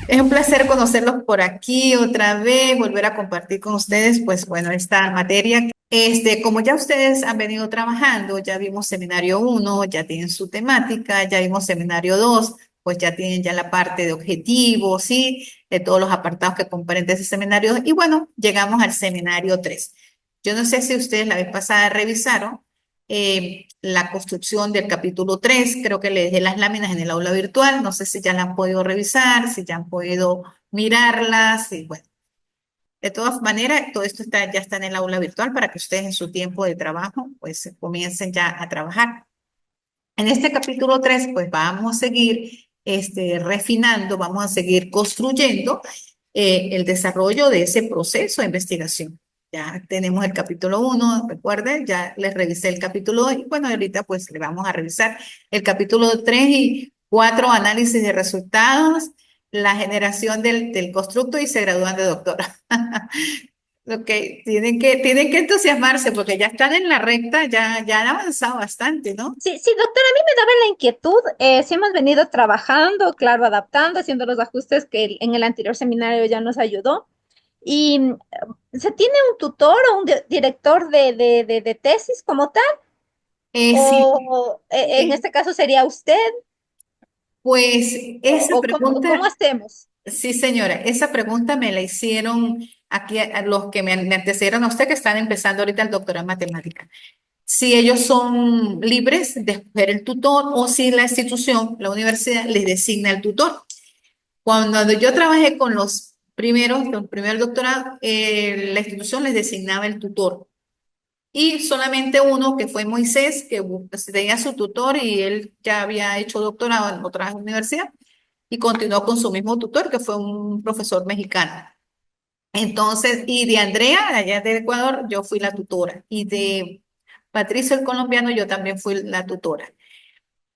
Es un placer conocerlos por aquí otra vez, volver a compartir con ustedes, pues bueno, esta materia. Como ya ustedes han venido trabajando, ya vimos seminario uno, ya tienen su temática, ya vimos seminario 2, pues ya tienen ya la parte de objetivos, ¿sí? De todos los apartados que comprenden ese seminario. Y bueno, llegamos al seminario 3. Yo no sé si ustedes la vez pasada revisaron la construcción del capítulo 3. Creo que le dejé las láminas en el aula virtual, no sé si ya la han podido revisar, si ya han podido mirarlas, y bueno, de todas maneras, todo esto ya está en el aula virtual para que ustedes en su tiempo de trabajo, pues comiencen ya a trabajar. En este capítulo 3 pues vamos a seguir refinando, vamos a seguir construyendo el desarrollo de ese proceso de investigación. Ya tenemos el capítulo uno, recuerden, ya les revisé el capítulo 2 y bueno, ahorita pues le vamos a revisar el capítulo 3 y 4, análisis de resultados, la generación del constructo y se gradúan de doctora. Ok, tienen que entusiasmarse porque ya están en la recta, ya han avanzado bastante, ¿no? Sí, sí, doctora, a mí me daba la inquietud. Sí hemos venido trabajando, claro, adaptando, haciendo los ajustes que en el anterior seminario ya nos ayudó. Y ¿se tiene un tutor o un director de tesis como tal? Sí, ¿O en eh, este caso sería usted? pues esa ¿O cómo pregunta, hacemos? sí señora, esa pregunta me la hicieron aquí a los que me antecedieron a usted que están empezando ahorita el doctorado en matemática. Si ellos son libres de escoger el tutor o si la institución, la universidad, les designa el tutor. Cuando yo trabajé con los primeros doctorados, la institución les designaba el tutor. Y solamente uno, que fue Moisés, que tenía su tutor y él ya había hecho doctorado en otra universidad y continuó con su mismo tutor, que fue un profesor mexicano. Entonces, y de Andrea, allá de Ecuador, yo fui la tutora. Y de Patricio, el colombiano, yo también fui la tutora.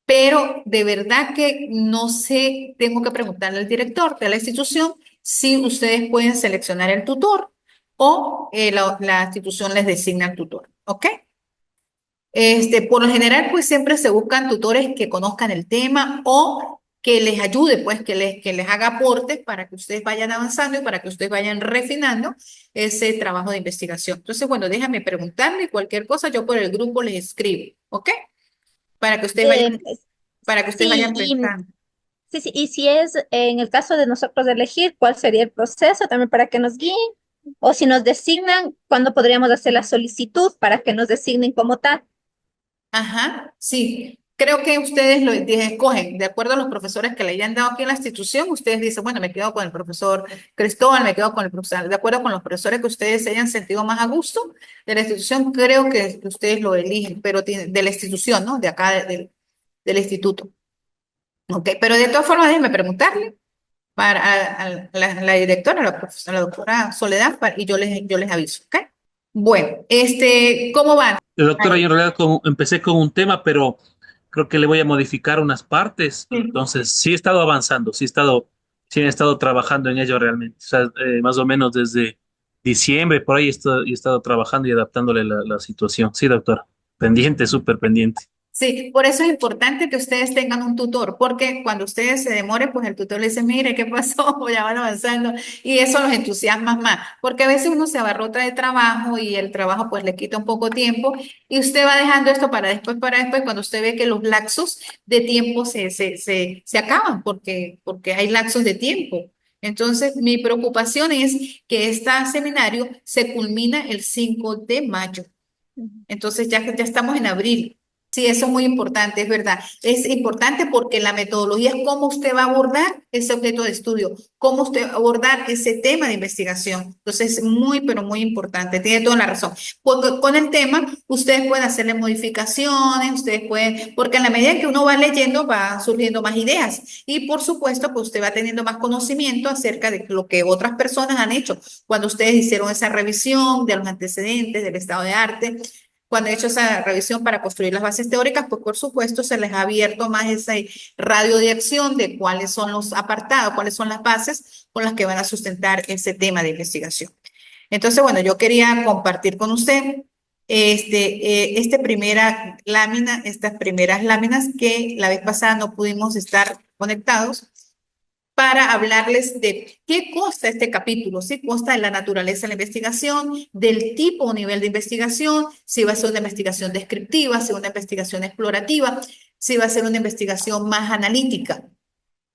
Pero de verdad que no sé, tengo que preguntarle al director de la institución si ustedes pueden seleccionar el tutor o la institución les designa el tutor. ¿Ok? Por lo general, pues siempre se buscan tutores que conozcan el tema o que les ayude, pues que les haga aportes para que ustedes vayan avanzando y para que ustedes vayan refinando ese trabajo de investigación. Entonces, bueno, déjame preguntarle cualquier cosa, yo por el grupo les escribo, ¿ok? Para que ustedes vayan, Eh, para que ustedes sí, vayan pensando. sí, sí, y si es en el caso de nosotros elegir cuál sería el proceso también para que nos guíen, o si nos designan, cuándo podríamos hacer la solicitud para que nos designen como tal. Ajá, sí. Creo que ustedes escogen, de acuerdo a los profesores que le hayan dado aquí en la institución, ustedes dicen, bueno, me quedo con el profesor Cristóbal, me quedo con el profesor, de acuerdo con los profesores que ustedes se hayan sentido más a gusto de la institución, creo que ustedes lo eligen, pero de la institución, ¿no? De acá, del instituto. Ok, pero de todas formas, déjenme preguntarle a la directora, a la doctora Soledad, y yo les aviso, ¿ok? Bueno, ¿cómo van? Doctora, yo en realidad empecé con un tema, pero creo que le voy a modificar unas partes. Sí. Entonces, sí he estado avanzando, sí he estado trabajando en ello realmente. O sea, más o menos desde diciembre, por ahí he estado trabajando y adaptándole la situación. Sí, doctora. Pendiente, súper pendiente. Sí, por eso es importante que ustedes tengan un tutor, porque cuando ustedes se demoren, pues el tutor les dice, mire, ¿qué pasó? Ya van avanzando, y eso los entusiasma más, porque a veces uno se abarrota de trabajo y el trabajo pues le quita un poco tiempo, y usted va dejando esto para después, cuando usted ve que los lapsos de tiempo se acaban, porque hay lapsos de tiempo. Entonces, mi preocupación es que este seminario se culmina el 5 de mayo. Entonces ya estamos en abril. Sí, eso es muy importante, es verdad. Es importante porque la metodología es cómo usted va a abordar ese objeto de estudio, cómo usted va a abordar ese tema de investigación. Entonces, es muy, pero muy importante. Tiene toda la razón. Porque con el tema, ustedes pueden hacerle modificaciones, ustedes pueden, porque en la medida que uno va leyendo, va surgiendo más ideas. Y por supuesto, pues usted va teniendo más conocimiento acerca de lo que otras personas han hecho cuando ustedes hicieron esa revisión de los antecedentes, del estado de arte. Cuando he hecho esa revisión para construir las bases teóricas, pues por supuesto se les ha abierto más ese radio de acción de cuáles son los apartados, cuáles son las bases con las que van a sustentar ese tema de investigación. Entonces, bueno, yo quería compartir con usted primera lámina, estas primeras láminas que la vez pasada no pudimos estar conectados para hablarles de qué consta este capítulo, si consta de la naturaleza de la investigación, del tipo o nivel de investigación, si va a ser una investigación descriptiva, si una investigación explorativa, si va a ser una investigación más analítica.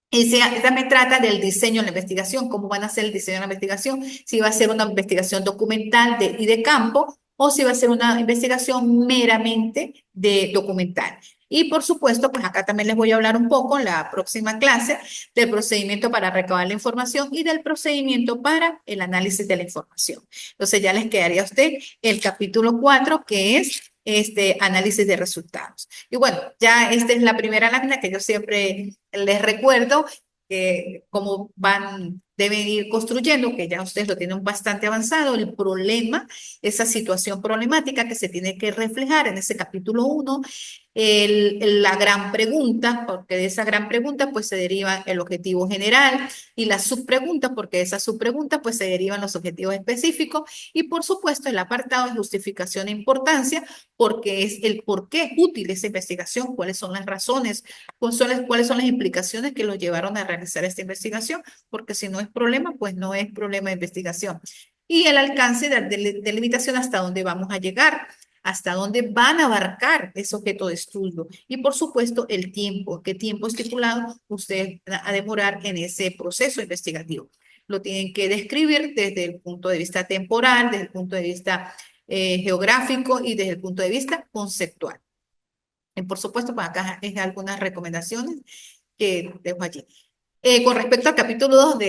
Y también trata del diseño de la investigación, cómo van a hacer el diseño de la investigación, si va a ser una investigación documental y de campo o si va a ser una investigación meramente de documental. Y por supuesto, pues acá también les voy a hablar un poco en la próxima clase del procedimiento para recabar la información y del procedimiento para el análisis de la información. Entonces ya les quedaría a usted el capítulo 4, que es este análisis de resultados. Y bueno, ya esta es la primera lámina que yo siempre les recuerdo cómo deben ir construyendo, que ya ustedes lo tienen bastante avanzado, el problema, esa situación problemática que se tiene que reflejar en ese capítulo 1, la gran pregunta, porque de esa gran pregunta pues se deriva el objetivo general y la subpregunta, porque de esa subpregunta pues se derivan los objetivos específicos y por supuesto el apartado de justificación e importancia, porque es el por qué es útil esa investigación, cuáles son las razones, cuáles son las implicaciones que lo llevaron a realizar esta investigación, porque si no es problema, pues no es problema de investigación. Y el alcance de limitación hasta dónde vamos a llegar, hasta dónde van a abarcar ese objeto de estudio. Y por supuesto, el tiempo, qué tiempo estipulado ustedes van a demorar en ese proceso investigativo. Lo tienen que describir desde el punto de vista temporal, desde el punto de vista geográfico y desde el punto de vista conceptual. Y por supuesto, pues acá es algunas recomendaciones que dejo allí. Con respecto al capítulo 2,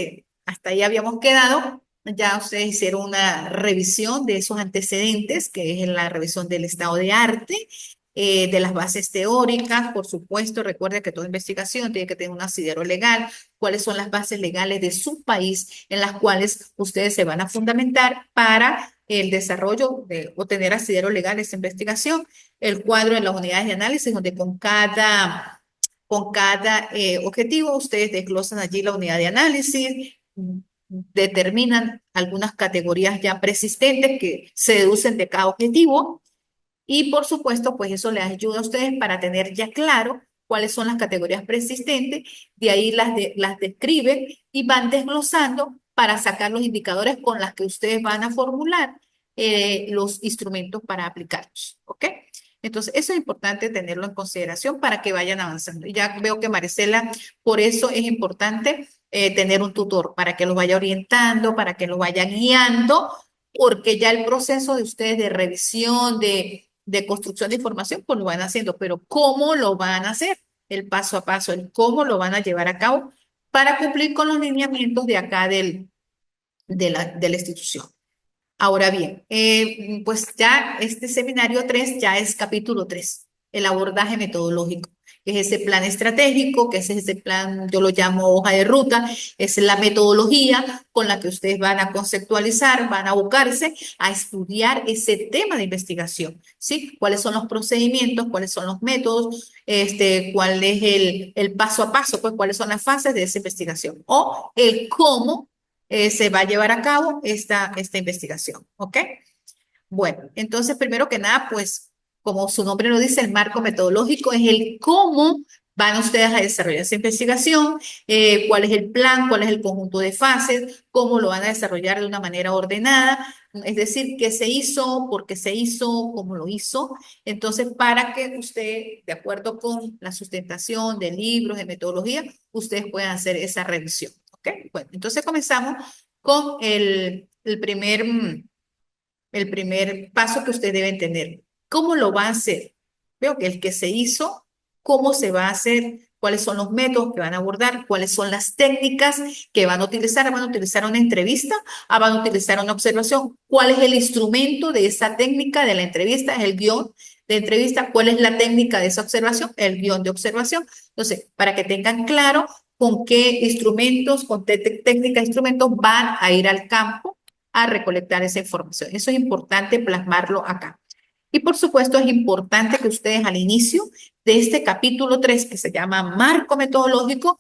hasta ahí habíamos quedado, ya ustedes hicieron una revisión de esos antecedentes, que es la revisión del estado de arte, de las bases teóricas, por supuesto, recuerden que toda investigación tiene que tener un asidero legal, cuáles son las bases legales de su país en las cuales ustedes se van a fundamentar para el desarrollo de obtener asidero legal de esta investigación, el cuadro de las unidades de análisis, donde con cada objetivo, ustedes desglosan allí la unidad de análisis, determinan algunas categorías ya preexistentes que se deducen de cada objetivo y por supuesto, pues eso les ayuda a ustedes para tener ya claro cuáles son las categorías preexistentes, de ahí las describen y van desglosando para sacar los indicadores con los que ustedes van a formular los instrumentos para aplicarlos, ¿ok? Entonces, eso es importante tenerlo en consideración para que vayan avanzando. Y ya veo que Maricela, por eso es importante tener un tutor, para que los vaya orientando, para que los vaya guiando, porque ya el proceso de ustedes de revisión, de construcción de información, pues lo van haciendo, pero ¿cómo lo van a hacer? El paso a paso, el cómo lo van a llevar a cabo para cumplir con los lineamientos de acá de la institución. Ahora bien, pues ya este seminario 3 ya es capítulo 3, el abordaje metodológico, que es ese plan estratégico, que es ese plan, yo lo llamo hoja de ruta, es la metodología con la que ustedes van a conceptualizar, van a abocarse a estudiar ese tema de investigación, ¿sí? ¿Cuáles son los procedimientos, cuáles son los métodos, cuál es el paso a paso, pues cuáles son las fases de esa investigación o el cómo se va a llevar a cabo esta investigación, ¿ok? Bueno, entonces, primero que nada, pues, como su nombre lo dice, el marco metodológico es el cómo van ustedes a desarrollar esa investigación, cuál es el plan, cuál es el conjunto de fases, cómo lo van a desarrollar de una manera ordenada, es decir, qué se hizo, por qué se hizo, cómo lo hizo. Entonces, para que usted, de acuerdo con la sustentación de libros, de metodología, ustedes puedan hacer esa revisión, ¿ok? Bueno, entonces comenzamos con el primer paso que ustedes deben tener. ¿Cómo lo va a hacer? Veo que el que se hizo, cómo se va a hacer, cuáles son los métodos que van a abordar, cuáles son las técnicas que van a utilizar. ¿Van a utilizar una entrevista? ¿Van a utilizar una observación? ¿Cuál es el instrumento de esa técnica de la entrevista? Es el guión de entrevista. ¿Cuál es la técnica de esa observación? El guión de observación. Entonces, para que tengan claro con qué instrumentos, con qué técnica de instrumentos van a ir al campo a recolectar esa información. Eso es importante plasmarlo acá. Y por supuesto es importante que ustedes al inicio de este capítulo 3, que se llama Marco Metodológico,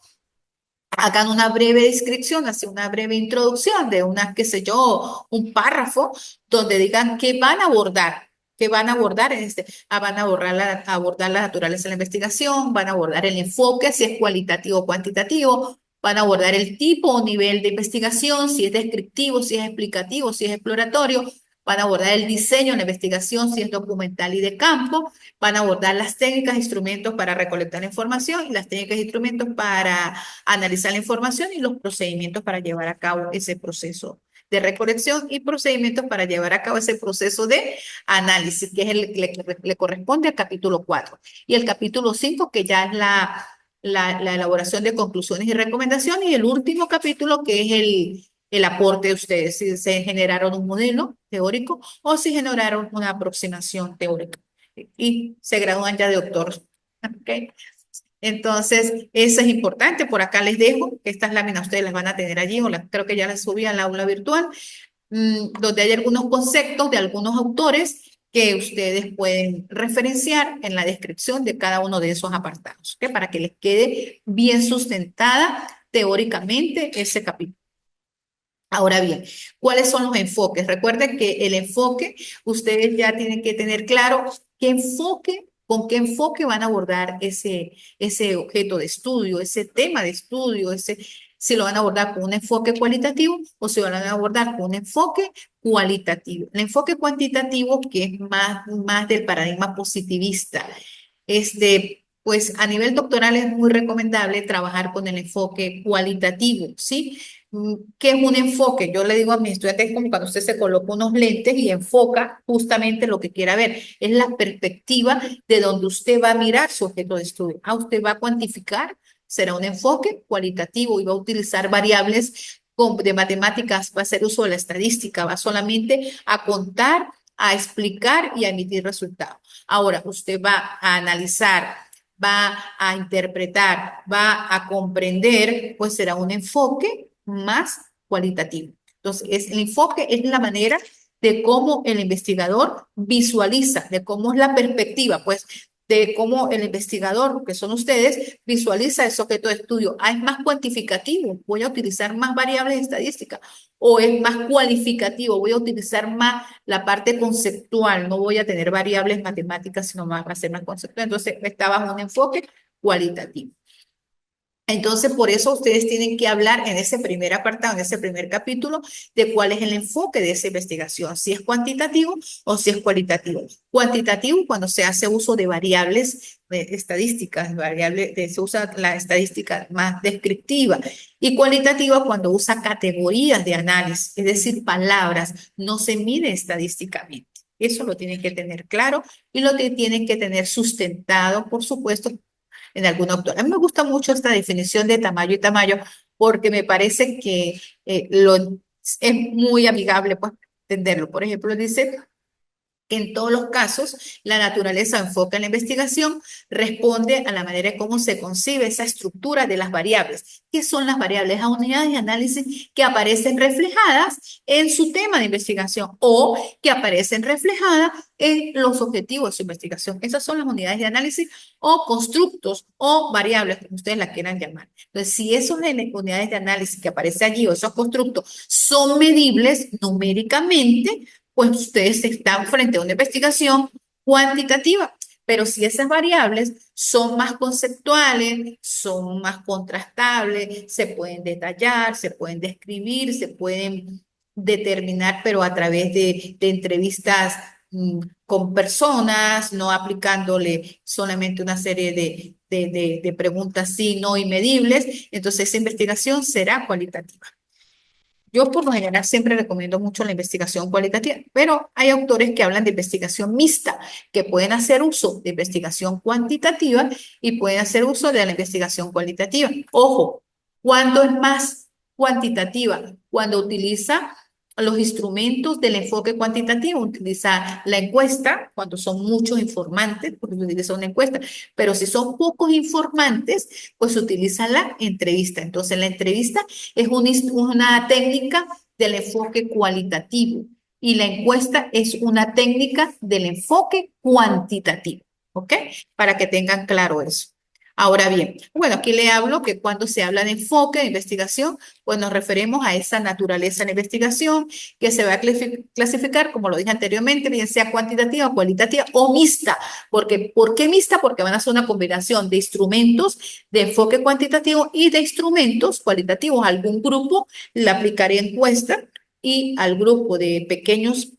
hagan una breve descripción, así una breve introducción de una, qué sé yo, un párrafo donde digan qué van a abordar, qué van a abordar van a abordar la naturaleza de la investigación, van a abordar el enfoque, si es cualitativo o cuantitativo, van a abordar el tipo o nivel de investigación, si es descriptivo, si es explicativo, si es exploratorio, van a abordar el diseño de la investigación, si es documental y de campo, van a abordar las técnicas e instrumentos para recolectar información y las técnicas e instrumentos para analizar la información y los procedimientos para llevar a cabo ese proceso de recolección y procedimientos para llevar a cabo ese proceso de análisis, que es le corresponde al capítulo 4. Y el capítulo 5, que ya es la elaboración de conclusiones y recomendaciones, y el último capítulo, que es el aporte de ustedes, si se generaron un modelo teórico o si generaron una aproximación teórica. Y se gradúan ya de doctor. ¿Okay? Entonces, eso es importante. Por acá les dejo que estas láminas ustedes las van a tener allí, o creo que ya las subí al aula virtual, donde hay algunos conceptos de algunos autores que ustedes pueden referenciar en la descripción de cada uno de esos apartados, ¿ok? Para que les quede bien sustentada teóricamente ese capítulo. Ahora bien, ¿cuáles son los enfoques? Recuerden que el enfoque, ustedes ya tienen que tener claro con qué enfoque van a abordar ese objeto de estudio, ese tema de estudio, si lo van a abordar con un enfoque cualitativo o si lo van a abordar con un enfoque cualitativo. El enfoque cuantitativo, que es más del paradigma positivista, pues a nivel doctoral es muy recomendable trabajar con el enfoque cualitativo, ¿sí? ¿Qué es un enfoque? Yo le digo a mis estudiantes como cuando usted se coloca unos lentes y enfoca justamente lo que quiera ver. Es la perspectiva de donde usted va a mirar su objeto de estudio. Usted va a cuantificar, será un enfoque cualitativo y va a utilizar variables de matemáticas, va a hacer uso de la estadística, va solamente a contar, a explicar y a emitir resultados. Ahora, usted va a analizar, va a interpretar, va a comprender, pues será un enfoque más cualitativo. Entonces, el enfoque es la manera de cómo el investigador visualiza, de cómo es la perspectiva, pues de cómo el investigador, que son ustedes, visualiza ese objeto de estudio. Es más cuantificativo, voy a utilizar más variables estadísticas, o es más cualificativo, voy a utilizar más la parte conceptual, no voy a tener variables matemáticas, sino más va a ser más conceptual. Entonces, está bajo un enfoque cualitativo. Entonces, por eso ustedes tienen que hablar en ese primer apartado, en ese primer capítulo, de cuál es el enfoque de esa investigación, si es cuantitativo o si es cualitativo. Cuantitativo cuando se hace uso de variables estadísticas, se usa la estadística más descriptiva, y cualitativa cuando usa categorías de análisis, es decir, palabras, no se mide estadísticamente. Eso lo tienen que tener claro y lo tienen que tener sustentado, por supuesto, en algún autor. A mí me gusta mucho esta definición de tamaño y tamaño porque me parece que es muy amigable pues, entenderlo. Por ejemplo, dice que en todos los casos la naturaleza enfoca en la investigación, responde a la manera en cómo se concibe esa estructura de las variables. ¿Qué son las variables? A unidades de análisis que aparecen reflejadas en su tema de investigación o que aparecen reflejadas en los objetivos de su investigación. Esas son las unidades de análisis o constructos o variables, como ustedes las quieran llamar. Entonces, si esas unidades de análisis que aparecen allí o esos constructos son medibles numéricamente, pues ustedes están frente a una investigación cuantitativa. Pero si esas variables son más conceptuales, son más contrastables, se pueden detallar, se pueden describir, se pueden determinar, pero a través de entrevistas con personas, no aplicándole solamente una serie de preguntas sí, no y medibles, entonces esa investigación será cualitativa. Yo por lo general siempre recomiendo mucho la investigación cualitativa, pero hay autores que hablan de investigación mixta, que pueden hacer uso de investigación cuantitativa y pueden hacer uso de la investigación cualitativa. Ojo, ¿cuándo es más cuantitativa? Cuando utiliza los instrumentos del enfoque cuantitativo, utiliza la encuesta, cuando son muchos informantes, porque utiliza una encuesta, pero si son pocos informantes, pues utiliza la entrevista. Entonces, la entrevista es una técnica del enfoque cualitativo y la encuesta es una técnica del enfoque cuantitativo, ¿ok? Para que tengan claro eso. Ahora bien, bueno, aquí le hablo que cuando se habla de enfoque de investigación, pues nos referimos a esa naturaleza de la investigación que se va a clasificar, como lo dije anteriormente, bien sea cuantitativa, cualitativa o mixta. Porque, ¿por qué mixta? Porque van a ser una combinación de instrumentos de enfoque cuantitativo y de instrumentos cualitativos. Algún grupo le aplicaré encuesta y al grupo de pequeños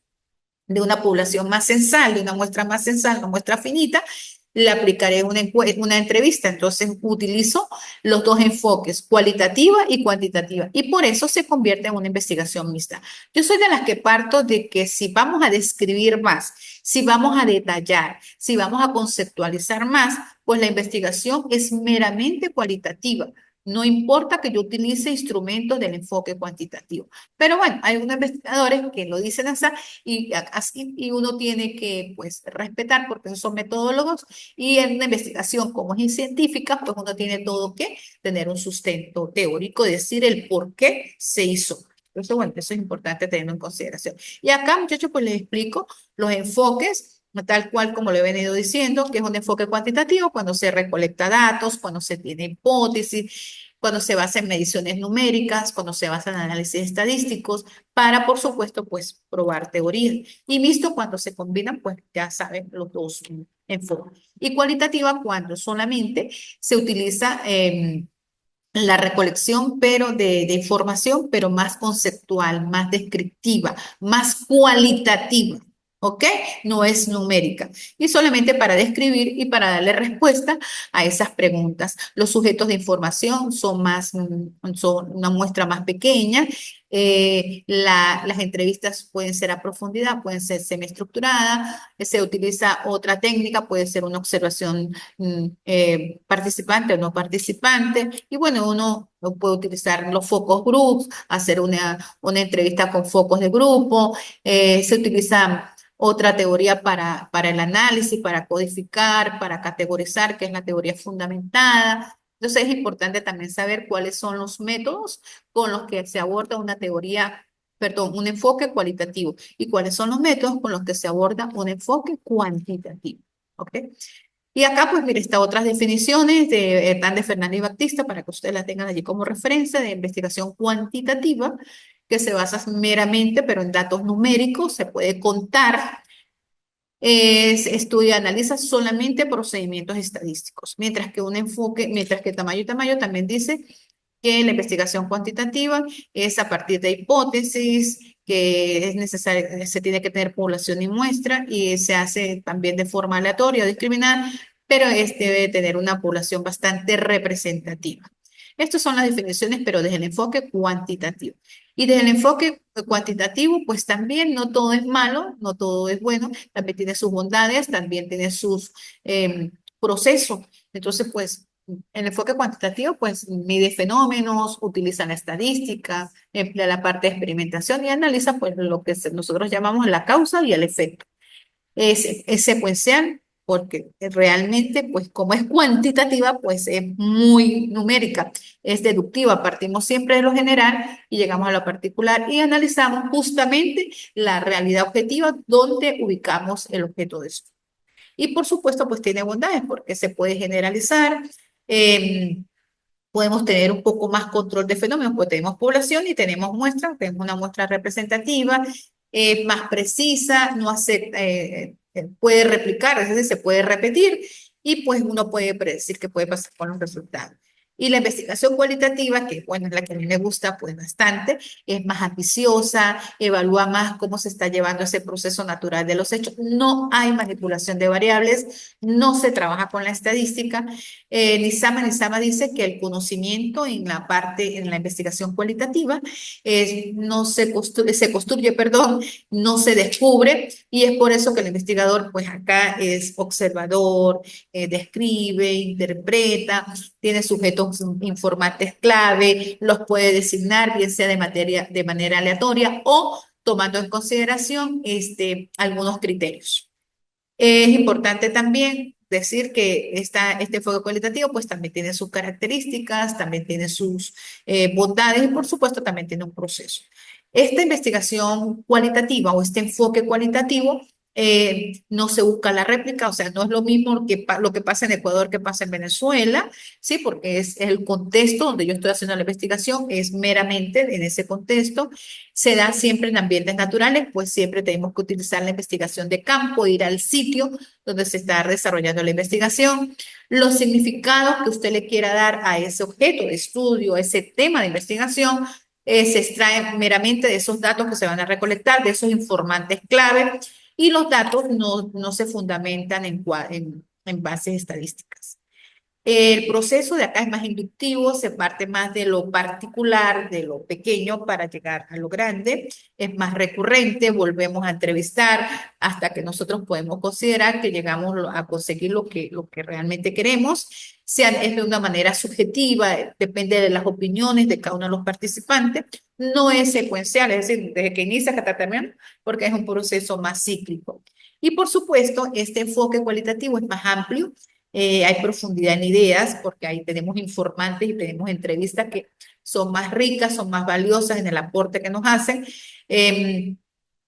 de una población más censal, de una muestra más censal, una muestra finita, le aplicaré una entrevista. Entonces utilizo los dos enfoques, cualitativa y cuantitativa, y por eso se convierte en una investigación mixta. Yo soy de las que parto de que si vamos a describir más, si vamos a detallar, si vamos a conceptualizar más, pues la investigación es meramente cualitativa. No importa que yo utilice instrumentos del enfoque cuantitativo. Pero bueno, hay unos investigadores que lo dicen así y uno tiene que pues respetar porque esos son metodólogos y en una investigación como es científica, pues uno tiene todo que tener un sustento teórico, decir el por qué se hizo. Entonces, bueno, eso es importante tenerlo en consideración. Y acá, muchachos, pues les explico los enfoques, tal cual como lo he venido diciendo, que es un enfoque cuantitativo cuando se recolecta datos, cuando se tiene hipótesis, cuando se basa en mediciones numéricas, cuando se basa en análisis estadísticos, para, por supuesto, pues probar teorías. Y visto cuando se combinan, pues ya saben los dos enfoques. Y cualitativa cuando solamente se utiliza la recolección, pero de información, pero más conceptual, más descriptiva, más cualitativa. ¿Ok? No es numérica. Y solamente para describir y para darle respuesta a esas preguntas. Los sujetos de información son son una muestra más pequeña. Las entrevistas pueden ser a profundidad, pueden ser semiestructuradas. Se utiliza otra técnica, puede ser una observación participante o no participante. Y bueno, uno puede utilizar los focus groups, hacer una entrevista con focos de grupo. Se utiliza otra teoría para el análisis, para codificar, para categorizar, que es la teoría fundamentada. Entonces es importante también saber cuáles son los métodos con los que se aborda una teoría, perdón, un enfoque cualitativo y cuáles son los métodos con los que se aborda un enfoque cuantitativo. ¿Ok? Y acá, pues mire, están otras definiciones de Hernández Fernández y Baptista para que ustedes la tengan allí como referencia de investigación cuantitativa, que se basa meramente, pero en datos numéricos, se puede contar, se estudia, analiza solamente procedimientos estadísticos, mientras que Tamayo y Tamayo también dice que la investigación cuantitativa es a partir de hipótesis, que es necesario, se tiene que tener población y muestra, y se hace también de forma aleatoria o discriminada, pero debe tener una población bastante representativa. Estas son las definiciones, pero desde el enfoque cuantitativo. Y desde el enfoque cuantitativo, pues también no todo es malo, no todo es bueno, también tiene sus bondades, también tiene sus procesos. Entonces, pues, el enfoque cuantitativo, pues, mide fenómenos, utiliza la estadística, emplea la parte de experimentación y analiza, pues, lo que nosotros llamamos la causa y el efecto. Es secuencial porque realmente, pues como es cuantitativa, pues es muy numérica, es deductiva. Partimos siempre de lo general y llegamos a lo particular y analizamos justamente la realidad objetiva donde ubicamos el objeto de estudio. Y por supuesto, pues tiene bondades porque se puede generalizar. Podemos tener un poco más control de fenómenos, porque tenemos población y tenemos muestras, tenemos una muestra representativa, más precisa, no hace, puede replicar, es decir, se puede repetir y pues uno puede predecir qué puede pasar con los resultados. Y la investigación cualitativa, que bueno, es la que a mí me gusta pues bastante, es más ambiciosa, evalúa más cómo se está llevando ese proceso natural de los hechos. No hay manipulación de variables, no se trabaja con la estadística. Nizama dice que el conocimiento en la parte, en la investigación cualitativa, no se construye, perdón, no se descubre, y es por eso que el investigador, pues acá es observador, describe, interpreta, tiene sujetos informantes clave, los puede designar, bien sea de manera aleatoria o tomando en consideración algunos criterios. Es importante también decir que este enfoque cualitativo pues también tiene sus características, también tiene sus bondades y por supuesto también tiene un proceso. Esta investigación cualitativa o este enfoque cualitativo no se busca la réplica, o sea, no es lo mismo lo que pasa en Ecuador que pasa en Venezuela, ¿sí? Porque es el contexto donde yo estoy haciendo la investigación, es meramente en ese contexto. Se da siempre en ambientes naturales, pues siempre tenemos que utilizar la investigación de campo, ir al sitio donde se está desarrollando la investigación. Los significados que usted le quiera dar a ese objeto de estudio, a ese tema de investigación, se extraen meramente de esos datos que se van a recolectar, de esos informantes clave, y los datos no se fundamentan en bases estadísticas. El proceso de acá es más inductivo, se parte más de lo particular, de lo pequeño para llegar a lo grande, es más recurrente, volvemos a entrevistar hasta que nosotros podemos considerar que llegamos a conseguir lo que realmente queremos. Es de una manera subjetiva, depende de las opiniones de cada uno de los participantes, no es secuencial, es decir, desde que inicia hasta termina, porque es un proceso más cíclico. Y por supuesto, este enfoque cualitativo es más amplio, hay profundidad en ideas porque ahí tenemos informantes y tenemos entrevistas que son más ricas, son más valiosas en el aporte que nos hacen. Eh,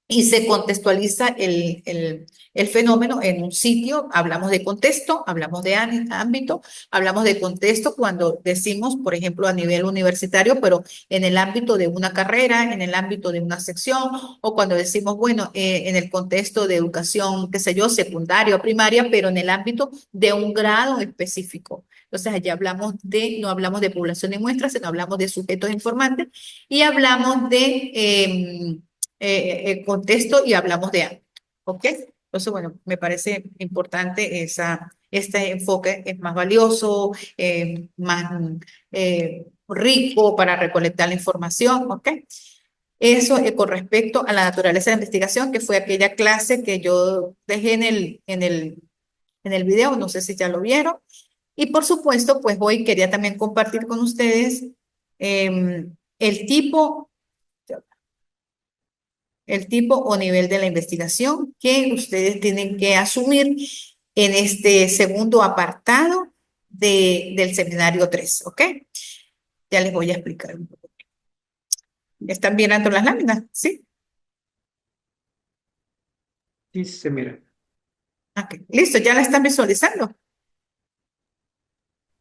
y se contextualiza el fenómeno en un sitio. Hablamos de contexto, hablamos de ámbito, hablamos de contexto cuando decimos, por ejemplo, a nivel universitario, pero en el ámbito de una carrera, en el ámbito de una sección, o cuando decimos, bueno, en el contexto de educación, qué sé yo, secundaria o primaria, pero en el ámbito de un grado específico. Entonces, allá no hablamos de población y muestras, sino hablamos de sujetos informantes y hablamos de contexto y hablamos de ámbito. ¿Ok? Entonces, bueno, me parece importante este enfoque, es más valioso, más rico para recolectar la información. ¿Ok? Eso con respecto a la naturaleza de la investigación, que fue aquella clase que yo dejé en el video, no sé si ya lo vieron. Y por supuesto, pues hoy quería también compartir con ustedes el tipo o nivel de la investigación que ustedes tienen que asumir en este segundo apartado del seminario 3, ¿ok? Ya les voy a explicar un poco. ¿Están mirando las láminas? ¿Sí? Sí, se mira. Ok, listo, ya la están visualizando.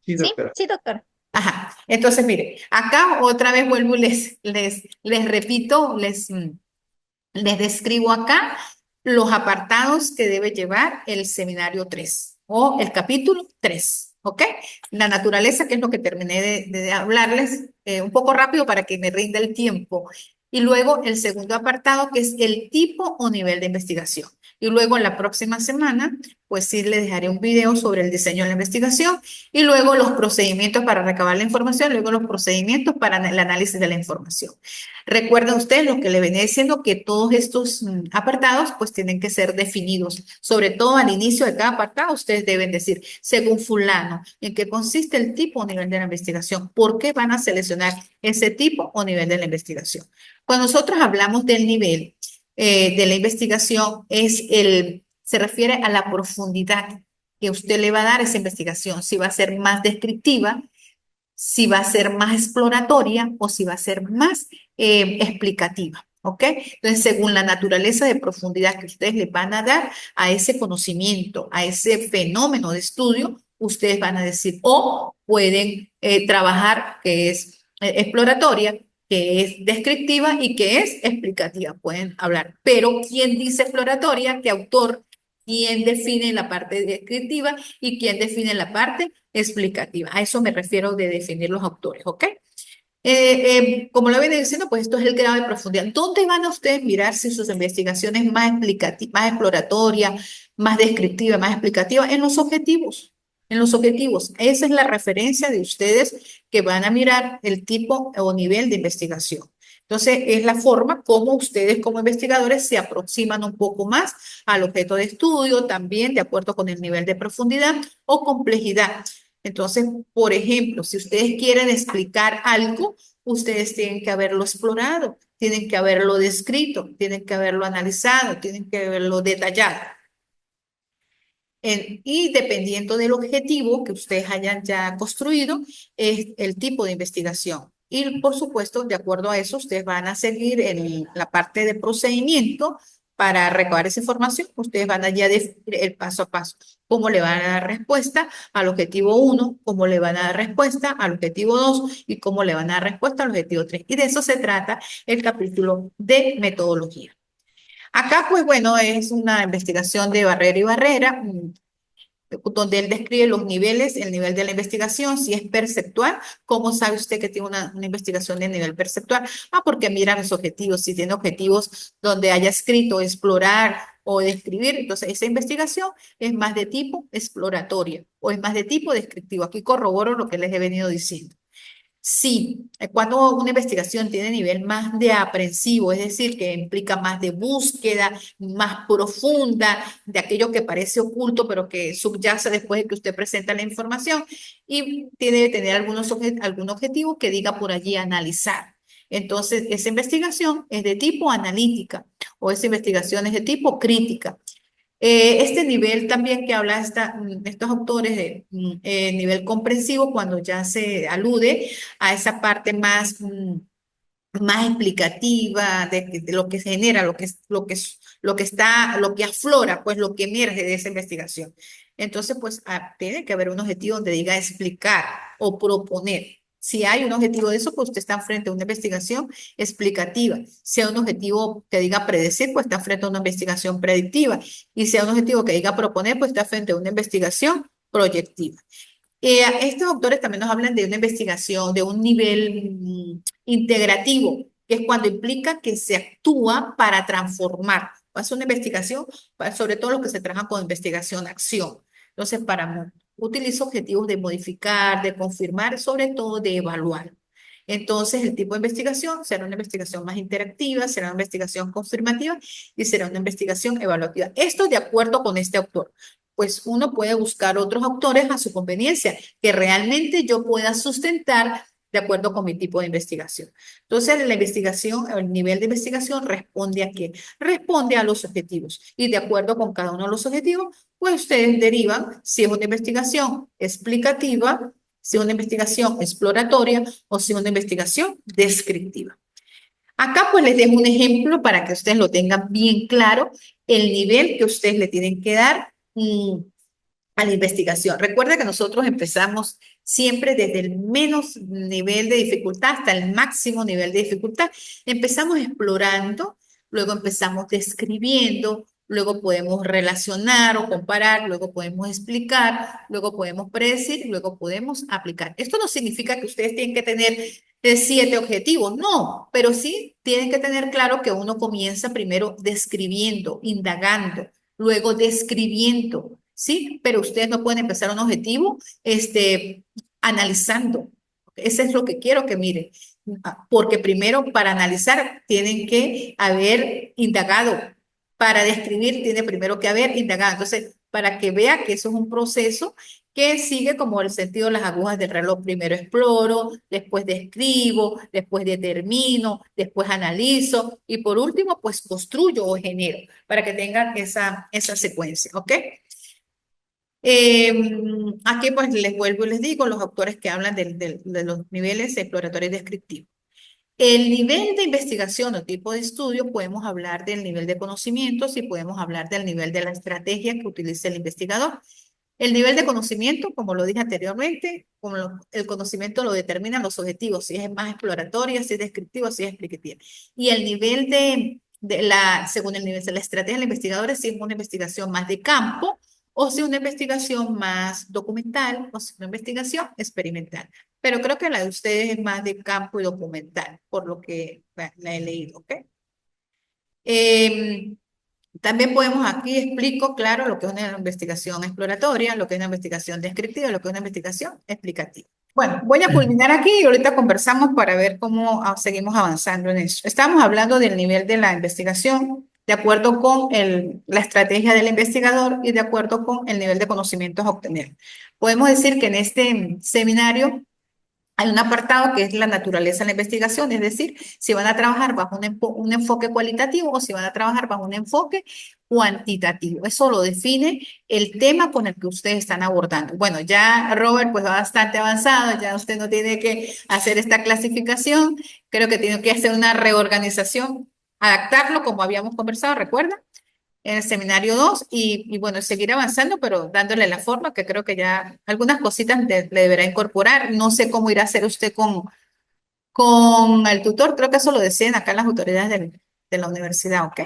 Sí, Sí, doctora. sí, doctor. Ajá, entonces mire, acá otra vez vuelvo y les repito, les describo acá los apartados que debe llevar el seminario 3 o el capítulo 3, ¿ok? La naturaleza, que es lo que terminé de hablarles un poco rápido para que me rinda el tiempo. Y luego el segundo apartado, que es el tipo o nivel de investigación. Y luego en la próxima semana, pues sí les dejaré un video sobre el diseño de la investigación y luego los procedimientos para recabar la información, luego los procedimientos para el análisis de la información. Recuerden ustedes lo que le venía diciendo, que todos estos apartados pues tienen que ser definidos. Sobre todo al inicio de cada apartado, ustedes deben decir, según fulano, en qué consiste el tipo o nivel de la investigación, por qué van a seleccionar ese tipo o nivel de la investigación. Cuando nosotros hablamos del nivel de la investigación, se refiere a la profundidad que usted le va a dar a esa investigación, si va a ser más descriptiva, si va a ser más exploratoria o si va a ser más explicativa. ¿Ok? Entonces, según la naturaleza de profundidad que ustedes le van a dar a ese conocimiento, a ese fenómeno de estudio, ustedes van a decir, o pueden trabajar que es exploratoria, que es descriptiva y que es explicativa. Pueden hablar. Pero, ¿quién dice exploratoria? ¿Qué autor? ¿Quién define la parte descriptiva y quién define la parte explicativa? A eso me refiero de definir los autores, ¿ok? Como lo venía diciendo, pues esto es el grado de profundidad. ¿Dónde van a ustedes mirar si sus investigaciones más explicativas, más exploratorias, más descriptivas, más explicativas? En los objetivos. En los objetivos. Esa es la referencia de ustedes que van a mirar el tipo o nivel de investigación. Entonces, es la forma como ustedes como investigadores se aproximan un poco más al objeto de estudio, también de acuerdo con el nivel de profundidad o complejidad. Entonces, por ejemplo, si ustedes quieren explicar algo, ustedes tienen que haberlo explorado, tienen que haberlo descrito, tienen que haberlo analizado, tienen que haberlo detallado. Y dependiendo del objetivo que ustedes hayan ya construido, es el tipo de investigación. Y por supuesto, de acuerdo a eso, ustedes van a seguir en la parte de procedimiento para recabar esa información, ustedes van allá a definir el paso a paso, cómo le van a dar respuesta al objetivo 1, cómo le van a dar respuesta al objetivo 2 y cómo le van a dar respuesta al objetivo 3. Y de eso se trata el capítulo de metodología. Acá, pues bueno, es una investigación de barrera y barrera, donde él describe los niveles, el nivel de la investigación, si es perceptual, ¿cómo sabe usted que tiene una investigación de nivel perceptual? Porque mira los objetivos, si tiene objetivos donde haya escrito explorar o describir, entonces esa investigación es más de tipo exploratoria o es más de tipo descriptivo. Aquí corroboro lo que les he venido diciendo. Sí, cuando una investigación tiene nivel más de aprensivo, es decir, que implica más de búsqueda, más profunda, de aquello que parece oculto, pero que subyace después de que usted presenta la información, y tiene que tener algún objetivo que diga por allí analizar. Entonces, esa investigación es de tipo analítica o esa investigación es de tipo crítica. Este nivel también que habla estos autores de nivel comprensivo, cuando ya se alude a esa parte más explicativa de lo que se genera, lo que aflora, pues lo que emerge de esa investigación. Entonces, pues tiene que haber un objetivo donde diga explicar o proponer. Si hay un objetivo de eso, pues usted está frente a una investigación explicativa. Si hay un objetivo que diga predecir, pues está frente a una investigación predictiva. Y si hay un objetivo que diga proponer, pues está frente a una investigación proyectiva. Estos autores también nos hablan de una investigación, de un nivel integrativo, que es cuando implica que se actúa para transformar. Hace una investigación, sobre todo lo que se trabaja con investigación-acción. Entonces, utilizo objetivos de modificar, de confirmar, sobre todo de evaluar. Entonces, el tipo de investigación será una investigación más interactiva, será una investigación confirmativa y será una investigación evaluativa. Esto de acuerdo con este autor. Pues uno puede buscar otros autores a su conveniencia, que realmente yo pueda sustentar de acuerdo con mi tipo de investigación. Entonces, la investigación, el nivel de investigación responde a qué? Responde a los objetivos. Y de acuerdo con cada uno de los objetivos, pues ustedes derivan si es una investigación explicativa, si es una investigación exploratoria o si es una investigación descriptiva. Acá pues les dejo un ejemplo para que ustedes lo tengan bien claro, el nivel que ustedes le tienen que dar a la investigación. Recuerda que nosotros empezamos siempre desde el menos nivel de dificultad hasta el máximo nivel de dificultad. Empezamos explorando, luego empezamos describiendo, luego podemos relacionar o comparar, luego podemos explicar, luego podemos predecir, luego podemos aplicar. Esto no significa que ustedes tienen que tener 7 objetivos, no, pero sí tienen que tener claro que uno comienza primero describiendo, indagando, luego describiendo, ¿sí? Pero ustedes no pueden empezar un objetivo analizando. Eso es lo que quiero que miren. Porque primero para analizar tienen que haber indagado. Para describir tiene primero que haber indagado. Entonces, para que vea que eso es un proceso que sigue como el sentido de las agujas del reloj. Primero exploro, después describo, después determino, después analizo y por último, pues construyo o genero para que tengan esa secuencia, ¿ok? Aquí pues les vuelvo y les digo los autores que hablan de los niveles exploratorios y descriptivos. El nivel de investigación o tipo de estudio, podemos hablar del nivel de conocimientos y podemos hablar del nivel de la estrategia que utiliza el investigador. El nivel de conocimiento, como lo dije anteriormente, el conocimiento lo determinan los objetivos, si es más exploratoria, si es descriptivo, si es explicativa. Y el nivel según el nivel de la estrategia del investigador, si es una investigación más de campo, o si una investigación más documental, o si una investigación experimental. Pero creo que la de ustedes es más de campo y documental, por lo que la he leído, ¿ok? También podemos aquí explico, claro, lo que es una investigación exploratoria, lo que es una investigación descriptiva, lo que es una investigación explicativa. Bueno, voy a culminar aquí y ahorita conversamos para ver cómo seguimos avanzando en eso. Estamos hablando del nivel de la investigación de acuerdo con la estrategia del investigador y de acuerdo con el nivel de conocimientos a obtener. Podemos decir que en este seminario hay un apartado que es la naturaleza de la investigación, es decir, si van a trabajar bajo un enfoque cualitativo o si van a trabajar bajo un enfoque cuantitativo. Eso lo define el tema con el que ustedes están abordando. Bueno, ya Robert pues va bastante avanzado, ya usted no tiene que hacer esta clasificación, creo que tiene que hacer una reorganización, adaptarlo como habíamos conversado, ¿recuerda? en el seminario 2 y bueno, seguir avanzando, pero dándole la forma que creo que ya algunas cositas le deberá incorporar. No sé cómo irá a hacer usted con el tutor, creo que eso lo deciden acá las autoridades de la universidad, ¿ok?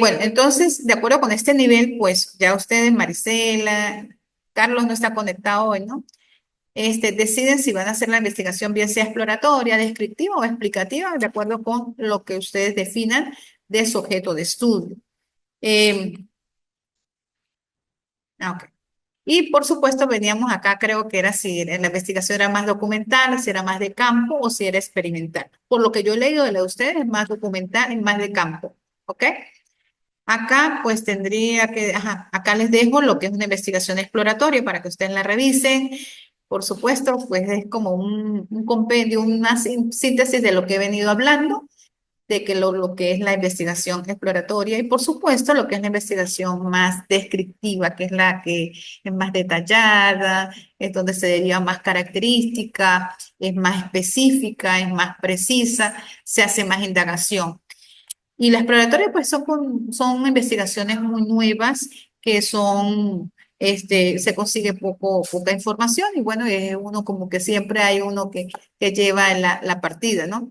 Bueno, entonces, de acuerdo con este nivel, pues ya ustedes, Marisela, Carlos no está conectado hoy, ¿no? Deciden si van a hacer la investigación bien sea exploratoria, descriptiva o explicativa, de acuerdo con lo que ustedes definan de su objeto de estudio. Eh, ok. Y por supuesto veníamos acá, creo que era si en la investigación era más documental, si era más de campo o si era experimental. Por lo que yo he leído de la de ustedes, es más documental y más de campo, ¿ok? Acá pues tendría que, ajá, acá les dejo lo que es una investigación exploratoria para que ustedes la revisen. Por supuesto, pues es como un compendio, una síntesis de lo que he venido hablando, de que lo que es la investigación exploratoria y por supuesto lo que es la investigación más descriptiva, que es la que es más detallada, es donde se deriva más característica, es más específica, es más precisa, se hace más indagación. Y las exploratorias pues son investigaciones muy nuevas que son, se consigue poca información y bueno, es uno como que siempre hay uno que lleva la partida, ¿no?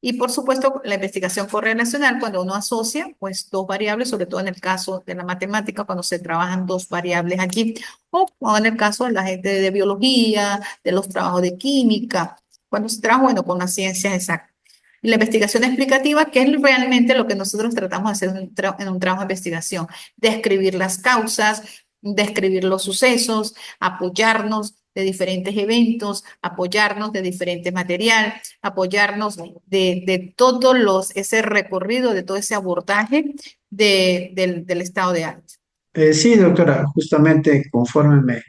Y por supuesto, la investigación correlacional, cuando uno asocia, pues dos variables, sobre todo en el caso de la matemática, cuando se trabajan dos variables allí, o en el caso de la gente de biología, de los trabajos de química, cuando se trabaja, bueno, con las ciencias exactas. Y la investigación explicativa, que es realmente lo que nosotros tratamos de hacer en un trabajo de investigación, describir las causas, describir los sucesos, apoyarnos de diferentes eventos, apoyarnos de diferente material, apoyarnos de todos ese recorrido, de todo ese abordaje del estado de arte. Sí, doctora, justamente conforme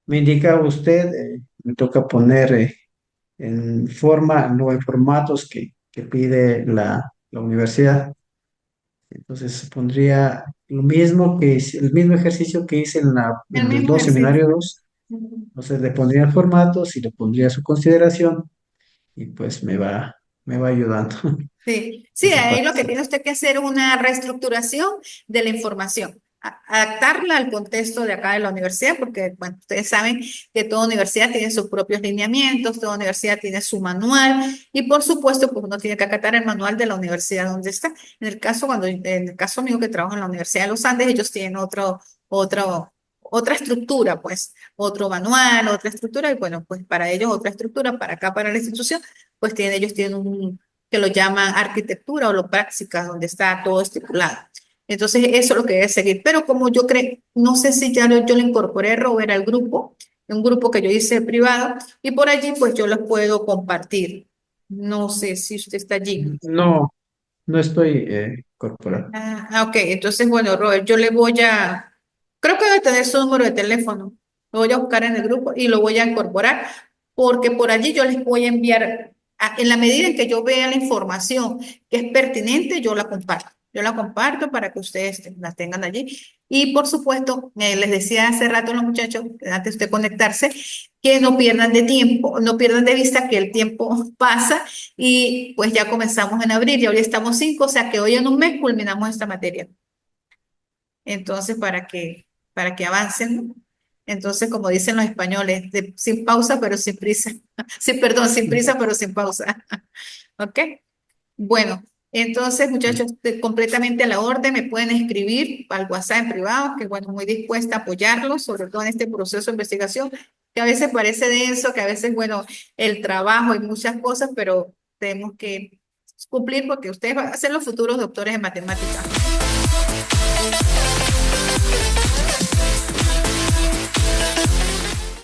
me indicaba usted, me toca poner en forma, no en formatos que pide la universidad. Entonces pondría lo mismo el mismo ejercicio que hice El en el mismo 2, seminario ejercicio. 2. Entonces le pondría el formato, y le pondría a su consideración y pues me va ayudando Sí, sí, esa ahí lo parte. que tiene usted que hacer es una reestructuración de la información, adaptarla al contexto de acá de la universidad, porque bueno, ustedes saben que toda universidad tiene sus propios lineamientos, toda universidad tiene su manual y por supuesto pues uno tiene que acatar el manual de la universidad donde está. En el caso mío que trabajo en la Universidad de los Andes, ellos tienen otra estructura, pues, otro manual, otra estructura y bueno, pues para ellos otra estructura, para acá, para la institución, pues ellos tienen un que lo llaman arquitectura o lo práctica, donde está todo estipulado. Entonces, eso es lo que debe seguir. Pero como yo creo, no sé si ya yo lo incorporé, Robert, al grupo, un grupo que yo hice privado, y por allí pues yo los puedo compartir. No sé si usted está allí. No, no estoy corporativo. Ok, entonces, bueno, Robert, creo que debe tener su número de teléfono. Lo voy a buscar en el grupo y lo voy a incorporar, porque por allí yo les voy a enviar, en la medida en que yo vea la información que es pertinente, yo la comparto. Yo la comparto para que ustedes la tengan allí. Y por supuesto, les decía hace rato a los muchachos, antes de conectarse, que no pierdan de tiempo, no pierdan de vista que el tiempo pasa y pues ya comenzamos en abril y hoy estamos 5, o sea que hoy en un mes culminamos esta materia. Entonces, para que avancen, ¿no? Entonces, como dicen los españoles, sin pausa pero sin prisa. Sí, perdón, sin prisa pero sin pausa. ¿Ok? Bueno, entonces, muchachos, completamente a la orden, me pueden escribir al WhatsApp en privado, que bueno, muy dispuesta a apoyarlos, sobre todo en este proceso de investigación, que a veces parece denso, que a veces, bueno, el trabajo y muchas cosas, pero tenemos que cumplir porque ustedes van a ser los futuros doctores en matemáticas.